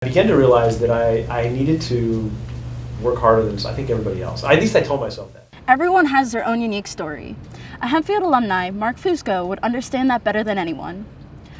began to realize that I needed to work harder than I think everybody else. At least I told myself that. Everyone has their own unique story. A Hempfield alumni, Marc Fusco, would understand that better than anyone.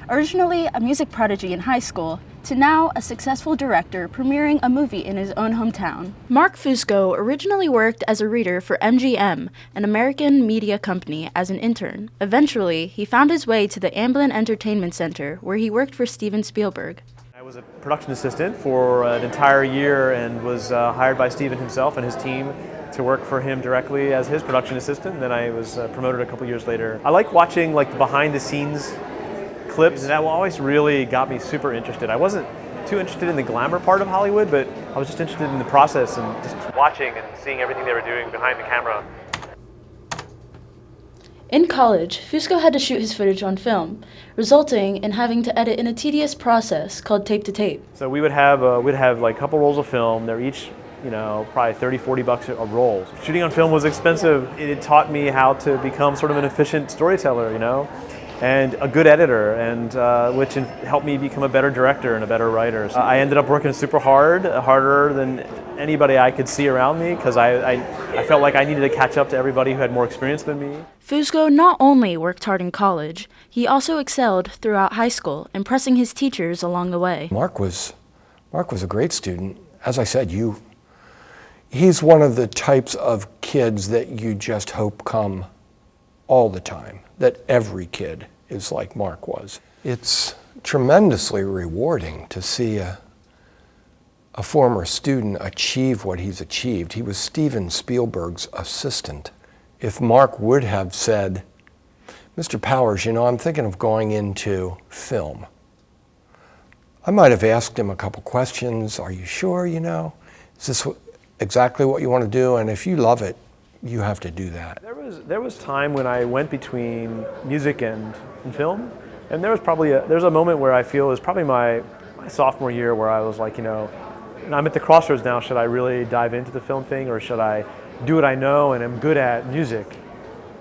Originally a music prodigy in high school, to now a successful director premiering a movie in his own hometown. Marc Fusco originally worked as a reader for MGM, an American media company, as an intern. Eventually, he found his way to the Amblin Entertainment Center, where he worked for Steven Spielberg. I was a production assistant for an entire year and was hired by Steven himself and his team to work for him directly as his production assistant. And then I was promoted a couple years later. I like watching the behind the scenes clips. That always really got me super interested. I wasn't too interested in the glamour part of Hollywood, but I was just interested in the process and just watching and seeing everything they were doing behind the camera. In college, Fusco had to shoot his footage on film, resulting in having to edit in a tedious process called tape to tape. So we would have a couple rolls of film. They're each, probably $30-40 a roll. Shooting on film was expensive. It taught me how to become sort of an efficient storyteller, and a good editor, and which helped me become a better director and a better writer. So I ended up working super hard, harder than anybody I could see around me, because I felt like I needed to catch up to everybody who had more experience than me. Fusco not only worked hard in college, he also excelled throughout high school, impressing his teachers along the way. Marc was a great student. As I said, he's one of the types of kids that you just hope come all the time, that every kid is like Marc was. It's tremendously rewarding to see a former student achieve what he's achieved. He was Steven Spielberg's assistant. If Marc would have said, "Mr. Powers, I'm thinking of going into film," I might have asked him a couple questions. Are you sure, is this exactly what you want to do? And if you love it, you have to do that. There was time when I went between music and film, and there's a moment where I feel it was probably my sophomore year where I was like, I'm at the crossroads now. Should I really dive into the film thing, or should I do what I know and am good at, music?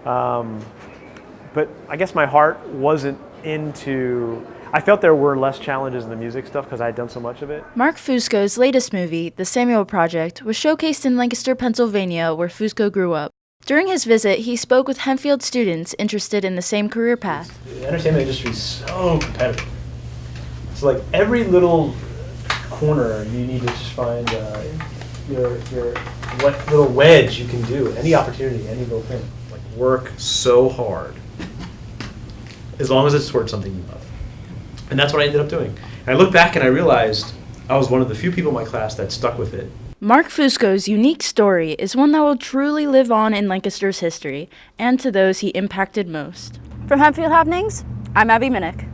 But I guess my heart wasn't into. I felt there were less challenges in the music stuff because I had done so much of it. Marc Fusco's latest movie, The Samuel Project, was showcased in Lancaster, Pennsylvania, where Fusco grew up. During his visit, he spoke with Hempfield students interested in the same career path. The entertainment industry is so competitive. It's like every little corner you need to just find what little wedge you can do, any opportunity, any little thing. Like work so hard, as long as it's towards something you love. And that's what I ended up doing. And I look back and I realized I was one of the few people in my class that stuck with it. Marc Fusco's unique story is one that will truly live on in Lancaster's history and to those he impacted most. From Hempfield Happenings, I'm Abby Minnick.